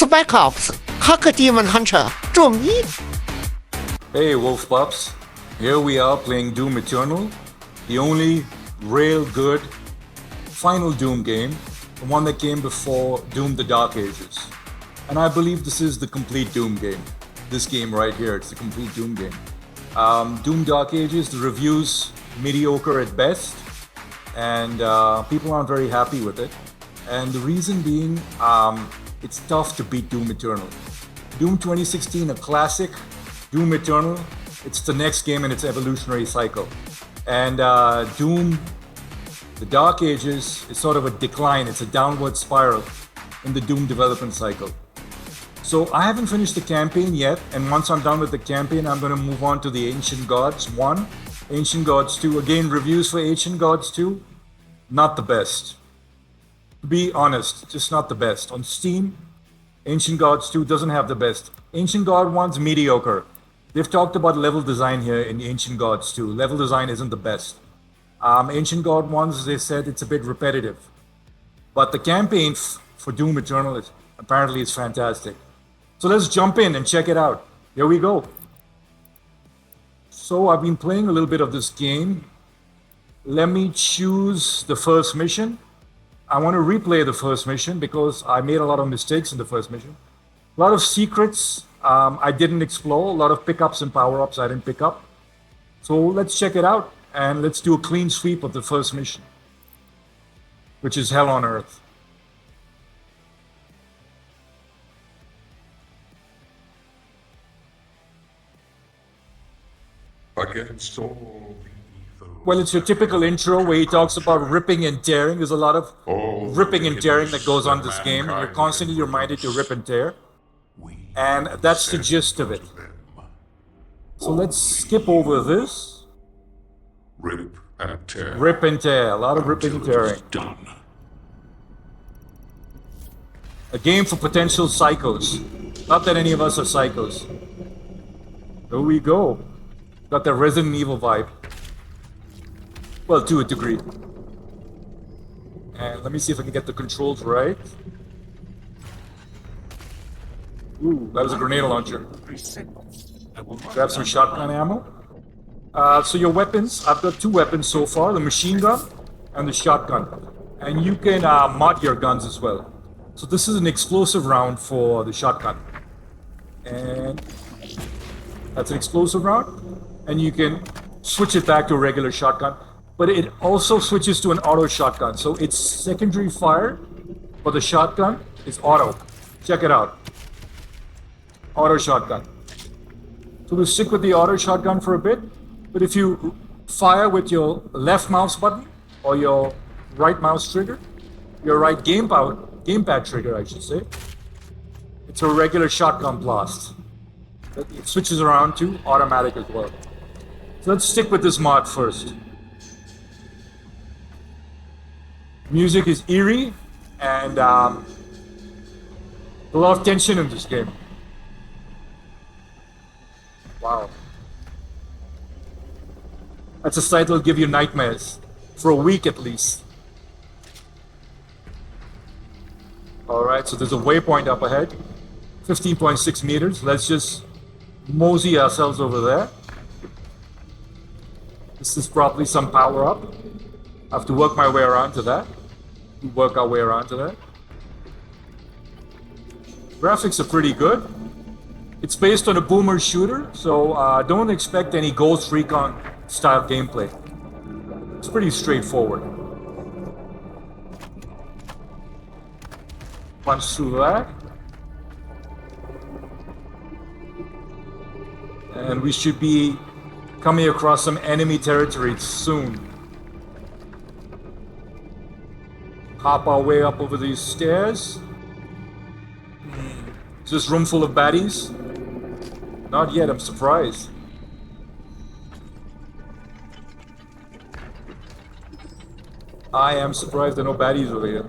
Spec CacoDemons Hunter 中一。 Hey Wolf Pups, here we are playing Doom Eternal, the only real good final Doom game, the one that came before Doom the Dark Ages. And I believe this is the complete Doom game. This game right here, it's the complete Doom game. Doom Dark Ages, the reviews mediocre at best, and people aren't very happy with it. And the reason being, it's tough to beat Doom Eternal. Doom 2016, a classic. Doom Eternal, it's the next game in its evolutionary cycle. And Doom, the Dark Ages, is sort of a decline. It's a downward spiral in the Doom development cycle. So I haven't finished the campaign yet, and once I'm done with the campaign, I'm going to move on to the Ancient Gods 1, Ancient Gods 2. Again, reviews for Ancient Gods 2, not the best. To be honest, just not the best. On Steam, Ancient Gods 2 doesn't have the best. Ancient God 1's mediocre. They've talked about level design here in Ancient Gods 2. Level design isn't the best. Ancient God 1's, they said it's a bit repetitive. But the campaign for Doom Eternal apparently is fantastic. So let's jump in and check it out. Here we go. So I've been playing a little bit of this game. Let me choose the first mission. I want to replay the first mission because I made a lot of mistakes in the first mission. A lot of secrets I didn't explore, a lot of pickups and power-ups I didn't pick up. So let's check it out and let's do a clean sweep of the first mission, which is Hell on Earth. Against all evil. Well, it's your typical intro where he talks about ripping and tearing. There's a lot of ripping and tearing that goes on in this game, and you're constantly reminded to rip and tear. And that's the gist of it. So let's skip over this. Rip and tear. Rip and tear. A lot of ripping and tearing. Done. A game for potential psychos. Not that any of us are psychos. Here we go. Got that Resident Evil vibe. Well, to a degree. And let me see if I can get the controls right. Ooh, that was a grenade launcher. Grab some shotgun ammo. So your weapons, I've got two weapons so far, the machine gun and the shotgun. And you can mod your guns as well. So this is an explosive round for the shotgun. And that's an explosive round. And you can switch it back to a regular shotgun. But it also switches to an auto shotgun. So its secondary fire for the shotgun is auto. Check it out. Auto shotgun. So we'll stick with the auto shotgun for a bit. But if you fire with your left mouse button or your right mouse trigger, your right gamepad trigger, I should say, it's a regular shotgun blast. It switches around to automatic as well. So let's stick with this mod first. Music is eerie and a lot of tension in this game. Wow. That's a sight that'll give you nightmares. For a week at least. Alright, so there's a waypoint up ahead. 15.6 meters. Let's just mosey ourselves over there. This is probably some power up. I have to work my way around to that. Work our way around to that. Graphics are pretty good. It's based on a boomer shooter, so don't expect any Ghost Recon style gameplay. It's pretty straightforward. Punch through that. And we should be coming across some enemy territory soon. Hop our way up over these stairs. Is this room full of baddies? Not yet, I'm surprised. I am surprised there are no baddies over here.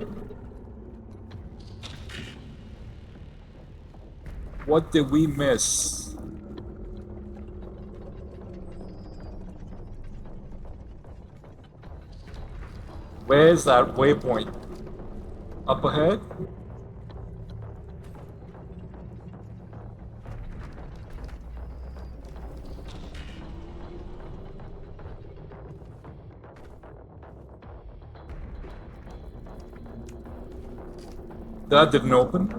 What did we miss? Where's that waypoint? Up ahead? That didn't open.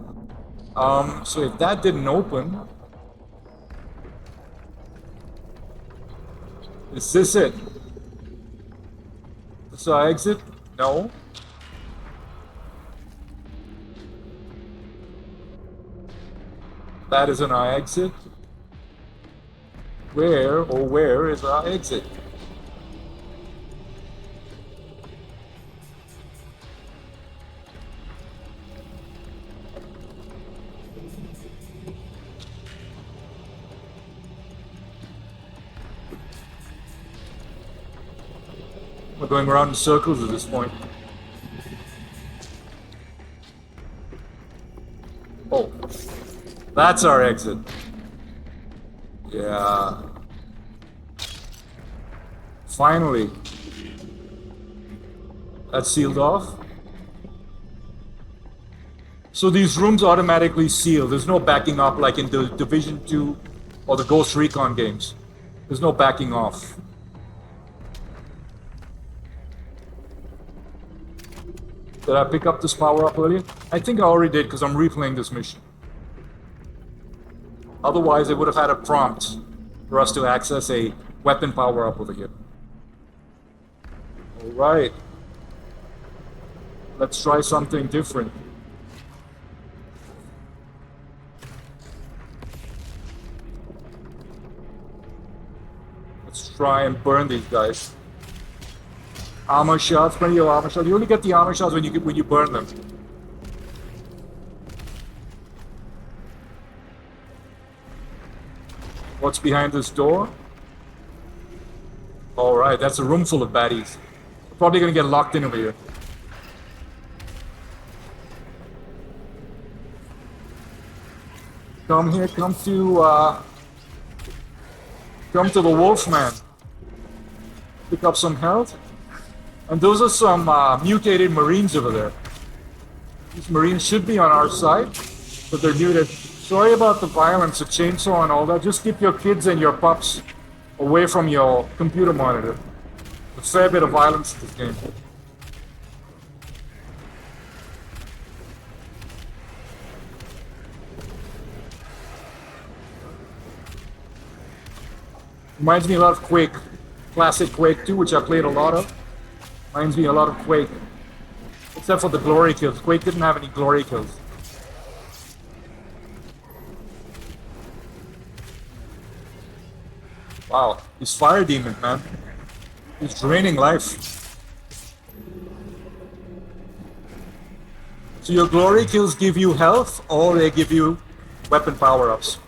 So if that didn't open, is this it? This our exit? No. That isn't our exit. Where is our exit? We're going around in circles at this point. Oh, that's our exit. Yeah. Finally. That's sealed off. So these rooms automatically seal. There's no backing up like in the Division 2 or the Ghost Recon games. There's no backing off. Did I pick up this power-up earlier? I think I already did because I'm replaying this mission. Otherwise, it would have had a prompt for us to access a weapon power-up over here. Alright. Let's try something different. Let's try and burn these guys. Armor shots, plenty of armor shots. You only get the armor shots when you burn them. What's behind this door? Alright, that's a room full of baddies. We're probably gonna get locked in over here. Come here, come to the Wolfman. Pick up some health. And those are some mutated Marines over there. These Marines should be on our side, but they're muted. Sorry about the violence, the chainsaw and all that. Just keep your kids and your pups away from your computer monitor. A fair bit of violence in this game. Reminds me a lot of Quake. Classic Quake 2, which I played a lot of. Reminds me a lot of Quake. Except for the glory kills. Quake didn't have any glory kills. Wow, he's fire demon, man. He's draining life. So your glory kills give you health, or they give you weapon power-ups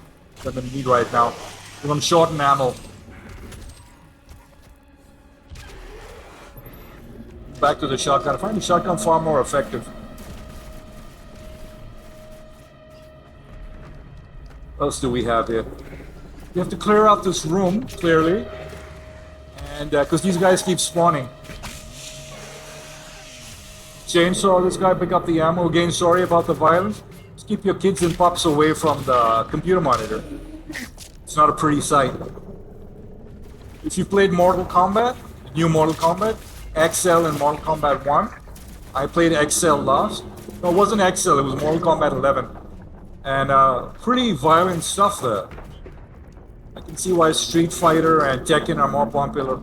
that I need right now. Because I'm short in ammo. Back to the shotgun. I find the shotgun far more effective. What else do we have here? You have to clear out this room, clearly. And, because these guys keep spawning. Chainsaw this guy, pick up the ammo. Again, sorry about the violence. Just keep your kids and pups away from the computer monitor. It's not a pretty sight. If you played Mortal Kombat, new Mortal Kombat, XL and Mortal Kombat 1. I played XL last. No, it wasn't XL, it was Mortal Kombat 11. And pretty violent stuff there. I can see why Street Fighter and Tekken are more popular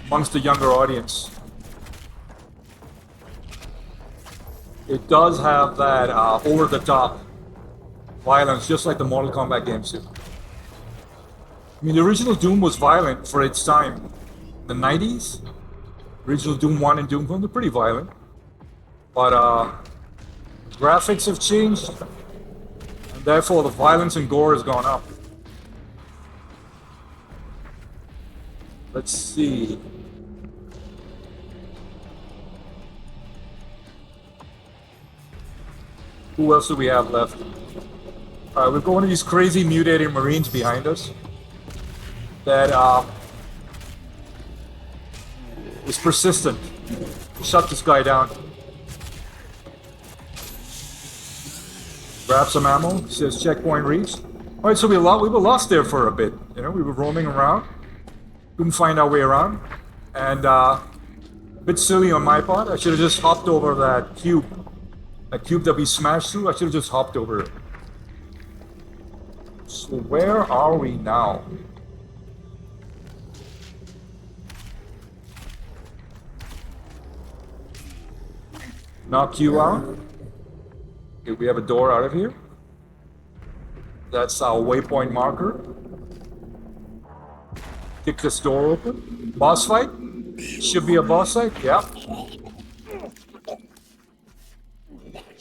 amongst the younger audience. It does have that over-the-top violence, just like the Mortal Kombat games do. I mean, the original Doom was violent for its time. The 90s? Original Doom 1 and Doom 2, they're pretty violent. But graphics have changed, and therefore the violence and gore has gone up. Let's see. Who else do we have left? Alright, we've got one of these crazy mutated Marines behind us that is persistent. Shut this guy down. Grab some ammo. It says checkpoint reached. Alright, so we were lost there for a bit. You know, we were roaming around. Couldn't find our way around. And a bit silly on my part. I should have just hopped over that cube That cube that we smashed through, I should have just hopped over it. So where are we now? Knock you out. Okay, we have a door out of here. That's our waypoint marker. Kick this door open. Boss fight? Should be a boss fight, yeah.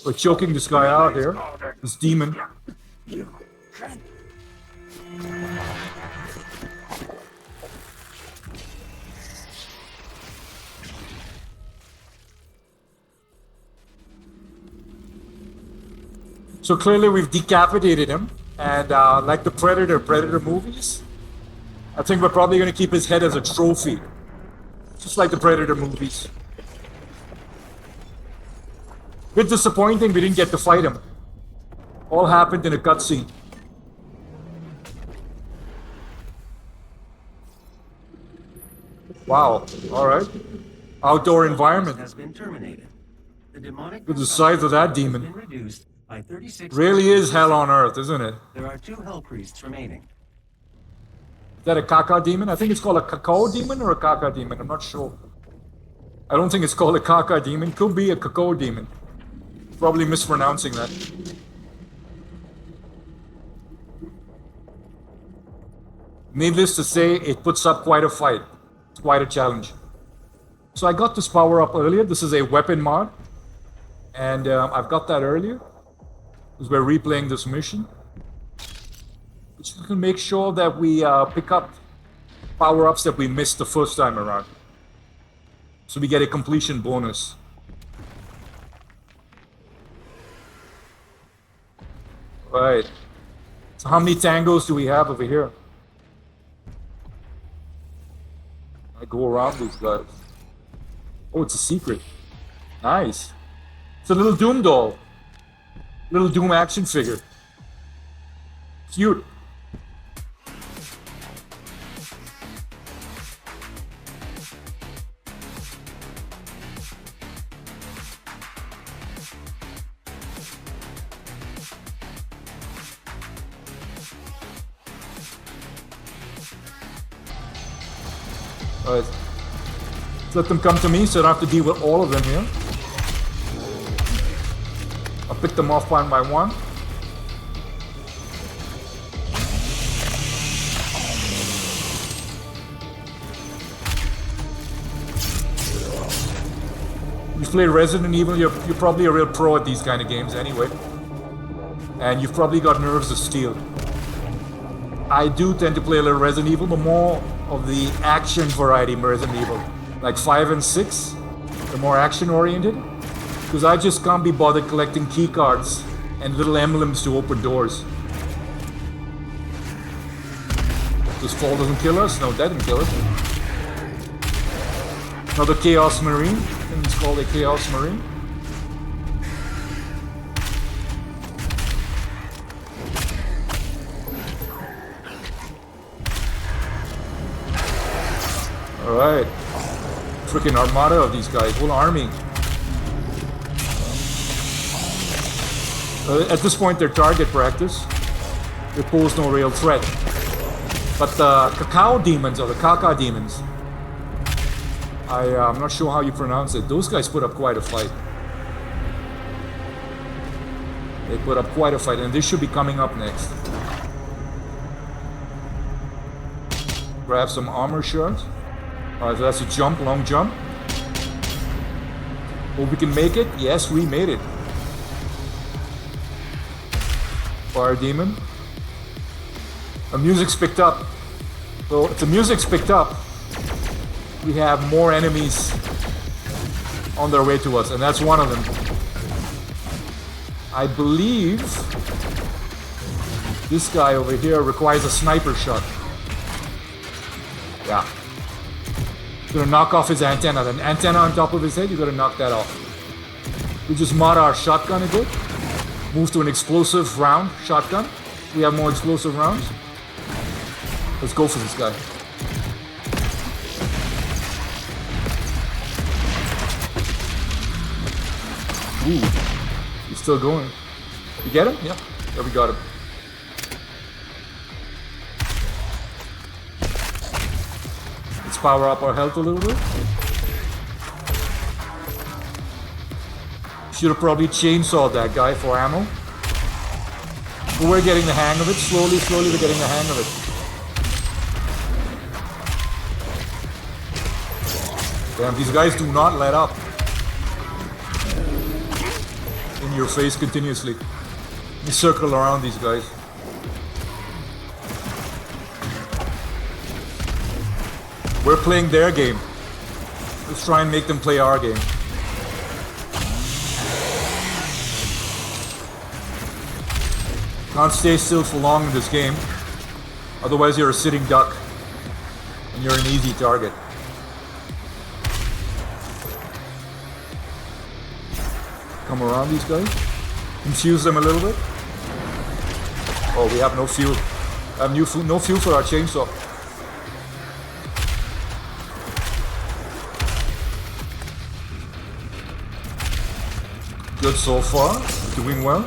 We're choking this guy out here. This demon. So clearly we've decapitated him, and like the Predator movies, I think we're probably going to keep his head as a trophy, just like the Predator movies. Bit disappointing we didn't get to fight him. All happened in a cutscene. Wow, alright. Outdoor environment. Has been terminated. The demonic Look at the size of that demon. has been reduced by 36%. Really is hell on earth, isn't it? There are 2 hell priests remaining. Is that a KaKa demon? I think it's called a Cacao demon or a KaKa demon. I'm not sure. I don't think it's called a KaKa demon. Could be a Cacao demon. Probably mispronouncing that. Needless to say, it puts up quite a fight. It's quite a challenge. So I got this power up earlier. This is a weapon mod. And I've got that earlier. Because we're replaying this mission. Which we can make sure that we pick up power-ups that we missed the first time around. So we get a completion bonus. Right. So how many tangos do we have over here? I go around these guys. Oh, it's a secret. Nice. It's a little Doom doll. Little Doom action figure. Cute. Alright. Let's let them come to me so I don't have to deal with all of them here. I'll pick them off one by one. You've played Resident Evil, you're probably a real pro at these kind of games anyway. And you've probably got nerves of steel. I do tend to play a little Resident Evil, but more of the action variety Resident Evil. Like 5 and 6, they're more action oriented. Because I just can't be bothered collecting key cards and little emblems to open doors. This fall doesn't kill us? No, that didn't kill us. Another Chaos Marine. I think it's called a Chaos Marine. Alright. Freaking armada of these guys, whole army. At this point, they're target practice. They pose no real threat. But the CacoDemons, or the KaKa demons, I'm not sure how you pronounce it. Those guys put up quite a fight. They put up quite a fight, and this should be coming up next. Grab some armor shards. Alright, so that's a jump, long jump. Hope we can make it. Yes, we made it. Fire demon. Our music's picked up. So if the music's picked up, we have more enemies on their way to us, and that's one of them. I believe this guy over here requires a sniper shot. Yeah. Gonna knock off his antenna. The antenna on top of his head, you gotta knock that off. We just mod our shotgun a bit. Move to an explosive round shotgun. We have more explosive rounds. Let's go for this guy. Ooh. Still going. You get him? Yeah. Yeah, we got him. Let's power up our health a little bit. Should have probably chainsawed that guy for ammo. But we're getting the hang of it. Slowly, we're getting the hang of it. Damn, these guys do not let up. In your face continuously. You circle around these guys. We're playing their game. Let's try and make them play our game. Can't stay still for long in this game. Otherwise you're a sitting duck. And you're an easy target. Come around these guys. Confuse them a little bit. Oh, we have no fuel. I have no fuel for our chainsaw. Good so far. Doing well.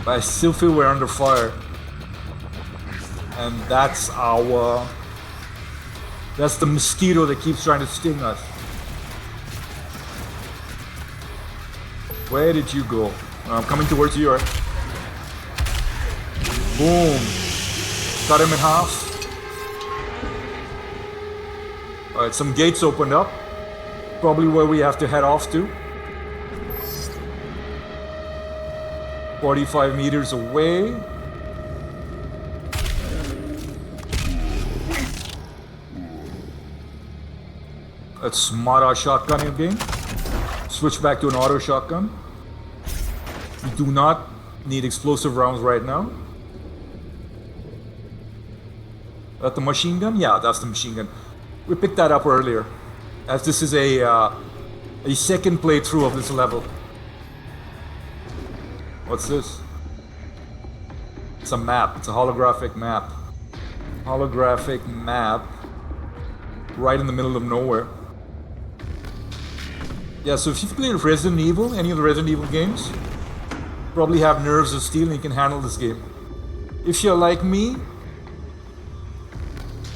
But I still feel we're under fire. And that's the mosquito that keeps trying to sting us. Where did you go? I'm coming towards you, right? Boom. Cut him in half. Alright, some gates opened up. Probably where we have to head off to. 45 meters away. Let's smart our shotgun again. Switch back to an auto shotgun. We do not need explosive rounds right now. That the machine gun? Yeah, that's the machine gun. We picked that up earlier, as this is a second playthrough of this level. What's this? It's a map. It's a holographic map. Holographic map. Right in the middle of nowhere. Yeah, so if you've played Resident Evil, any of the Resident Evil games, probably have nerves of steel and you can handle this game. If you're like me,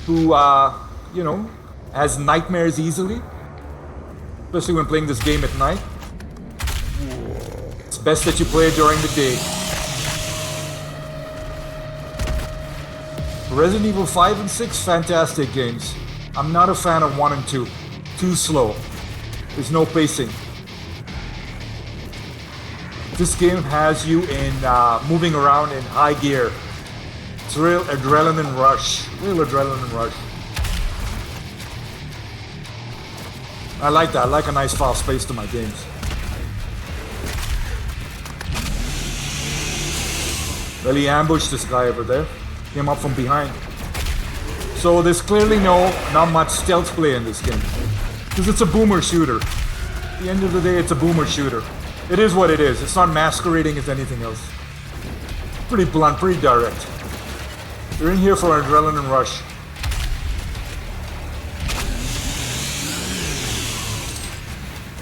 who, you know, has nightmares easily, especially when playing this game at night, it's best that you play it during the day. Resident Evil 5 and 6, fantastic games. I'm not a fan of 1 and 2. Too slow. There's no pacing. This game has you in moving around in high gear. It's real adrenaline rush. Real adrenaline rush. I like that. I like a nice fast pace to my games. Well, he ambushed this guy over there. Came up from behind. So there's clearly not much stealth play in this game. Because it's a boomer shooter. At the end of the day, it's a boomer shooter. It is what it is. It's not masquerading as anything else. Pretty blunt, pretty direct. You're in here for an adrenaline rush.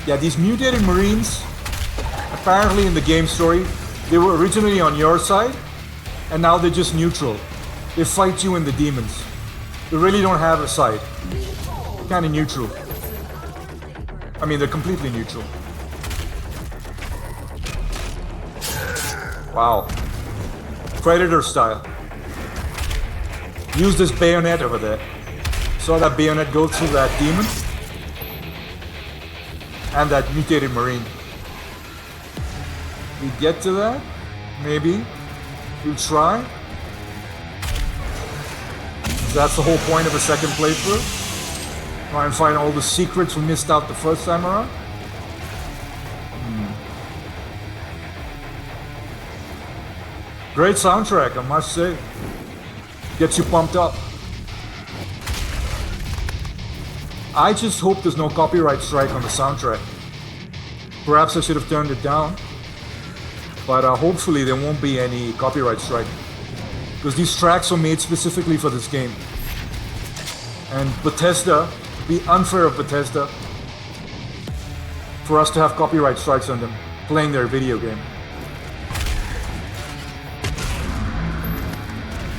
Yeah, these mutated Marines, apparently in the game story, they were originally on your side, and now they're just neutral. They fight you and the demons. They really don't have a side. They're kind of neutral. I mean, they're completely neutral. Wow. Predator style. Use this bayonet over there. Saw that bayonet go through that demon. And that mutated Marine. We get to that? Maybe. We'll try. That's the whole point of a second playthrough. Try and find all the secrets we missed out the first time around. Great soundtrack, I must say. Gets you pumped up. I just hope there's no copyright strike on the soundtrack. Perhaps I should have turned it down. But hopefully there won't be any copyright strike. Because these tracks were made specifically for this game. And Bethesda, it'd be unfair of Bethesda for us to have copyright strikes on them. playing their video game.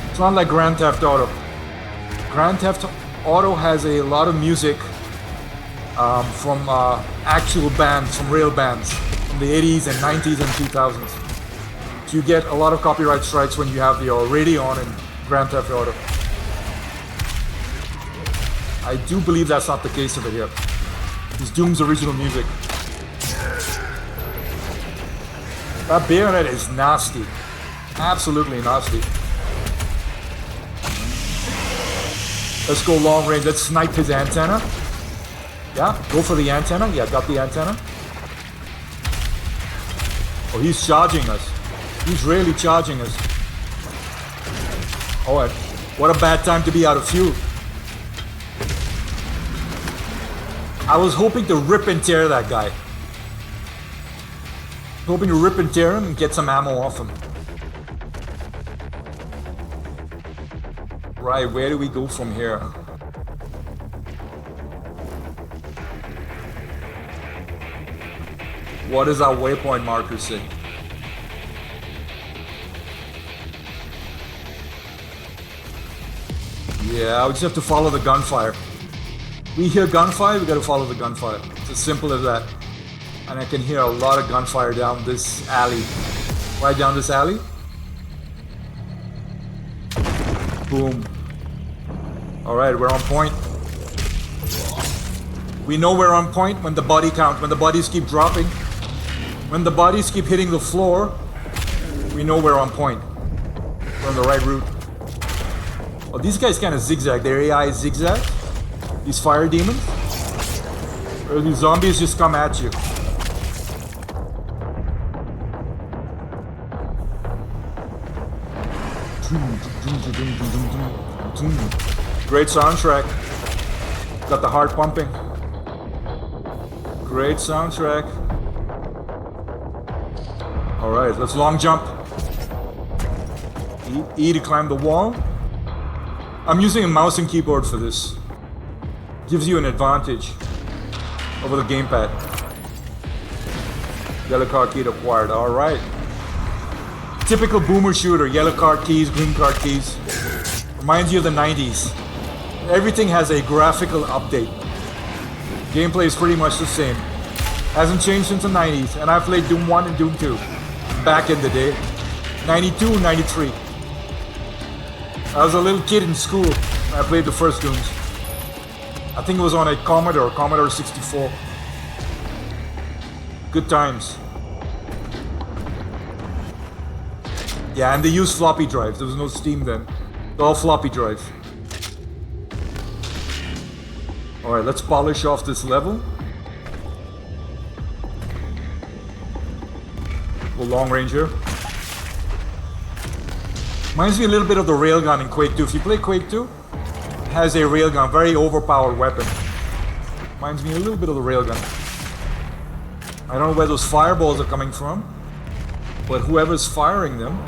It's not like Grand Theft Auto. Grand Theft Auto has a lot of music from actual bands, from real bands, from the 80s and 90s and 2000s. So you get a lot of copyright strikes when you have your radio on in Grand Theft Auto. I do believe that's not the case of it here. It's Doom's original music. That bayonet is nasty. Absolutely nasty. Let's go long range. Let's snipe his antenna. Yeah, go for the antenna. Yeah, got the antenna. Oh, he's charging us. He's really charging us. Oh, what a bad time to be out of fuel. I was hoping to rip and tear that guy. Hoping to rip and tear him and get some ammo off him. Right, where do we go from here? What does our waypoint marker say? Yeah, we just have to follow the gunfire. We hear gunfire, we gotta follow the gunfire. It's as simple as that. And I can hear a lot of gunfire down this alley. Right down this alley. Boom. Alright, we're on point. We know we're on point when the body count, when the bodies keep dropping. When the bodies keep hitting the floor, we know we're on point. We're on the right route. Oh, these guys kind of zigzag. Their AI is zigzag. These fire demons. Or these zombies just come at you. Great soundtrack. Got the heart pumping. Great soundtrack. Alright, let's long jump. E to climb the wall. I'm using a mouse and keyboard for this. Gives you an advantage over the gamepad. Yellow card key acquired. Alright. Typical boomer shooter. Yellow card keys, green card keys. Reminds you of the 90s. Everything has a graphical update. Gameplay is pretty much the same. Hasn't changed since the 90s. And I played Doom 1 and Doom 2. Back in the day. 92, 93. I was a little kid in school when I played the first Dooms. I think it was on a Commodore 64. Good times. Yeah, and they used floppy drives. There was no Steam then. All floppy drives. Alright, let's polish off this level. Go long range here. Reminds me a little bit of the railgun in Quake 2. If you play Quake 2, it has a railgun, very overpowered weapon. Reminds me a little bit of the railgun. I don't know where those fireballs are coming from, but whoever's firing them,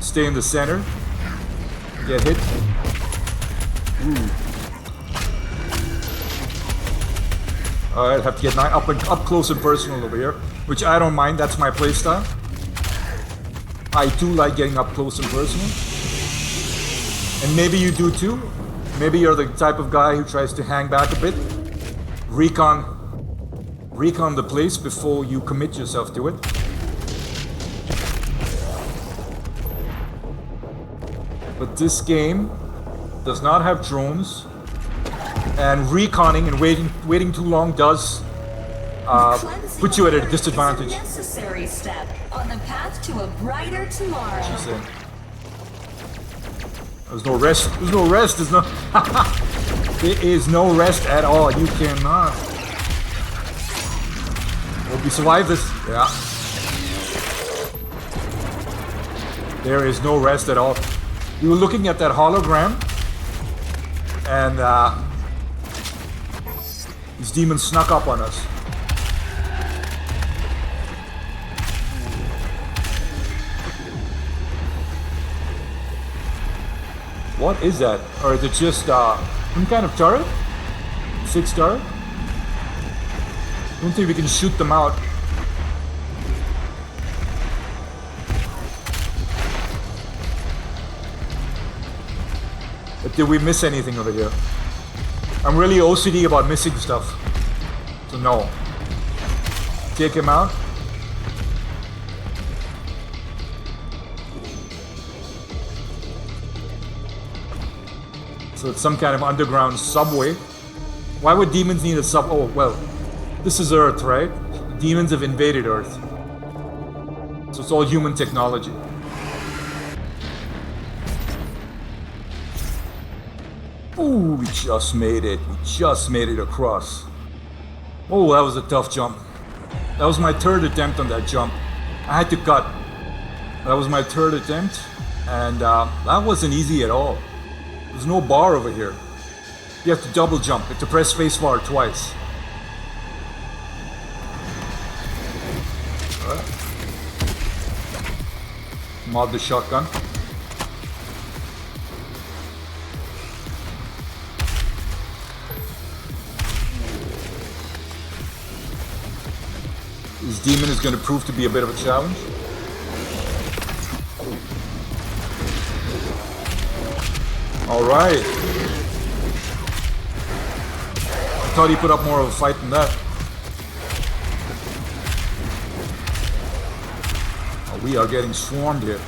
stay in the center, get hit. Ooh. Alright, have to get up close and personal over here, which I don't mind, that's my playstyle. I too like getting up close and personal. And maybe you do too. Maybe you're the type of guy who tries to hang back a bit. Recon the place before you commit yourself to it. But this game does not have drones. And reconning and waiting too long does put you at a disadvantage. Is a necessary step on the path to a brighter tomorrow. She said. There's no rest. There's no rest. There's no. There is no rest at all. You cannot. Hope you survive this. Yeah. There is no rest at all. We were looking at that hologram, and these demons snuck up on us. What is that? Or is it just some kind of turret? 6 turret? Don't think we can shoot them out. But did we miss anything over here? I'm really OCD about missing stuff. So no. Take him out. So it's some kind of underground subway. Why would demons need a sub? Oh, well, this is Earth, right? Demons have invaded Earth. So it's all human technology. Ooh, we just made it. We just made it across. Oh, that was a tough jump. That was my third attempt on that jump. I had to cut. That was my third attempt. And that wasn't easy at all. There's no bar over here. You have to double jump. You have to press spacebar twice. Alright. Mod the shotgun. This demon is going to prove to be a bit of a challenge. Alright. I thought he put up more of a fight than that. Oh, we are getting swarmed here.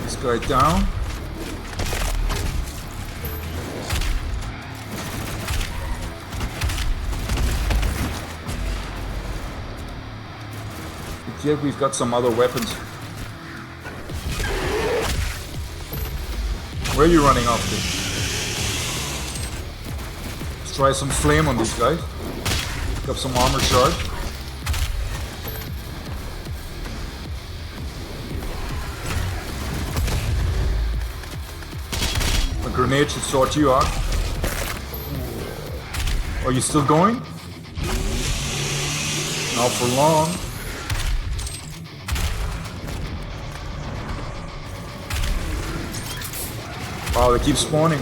This guy down. But yet we've got some other weapons. Where are you running off to? Let's try some flame on these guys. Pick up some armor shard. A grenade should sort you out. Are you still going? Not for long. Wow, they keep spawning.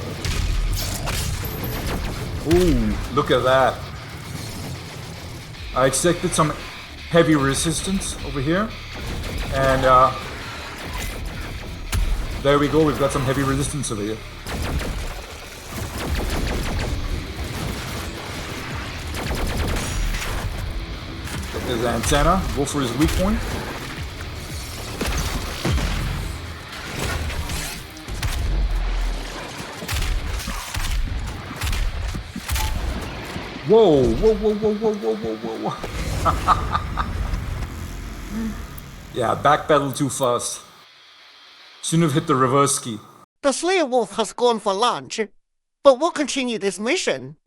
Ooh, look at that. I expected some heavy resistance over here. And there we go, we've got some heavy resistance over here. There's the antenna, go for his weak point. Whoa, whoa, whoa, whoa, whoa, whoa, whoa, whoa. Yeah, backpedal too fast. Shouldn't have hit the reverse key. The Slayer Wolf has gone for lunch, but we'll continue this mission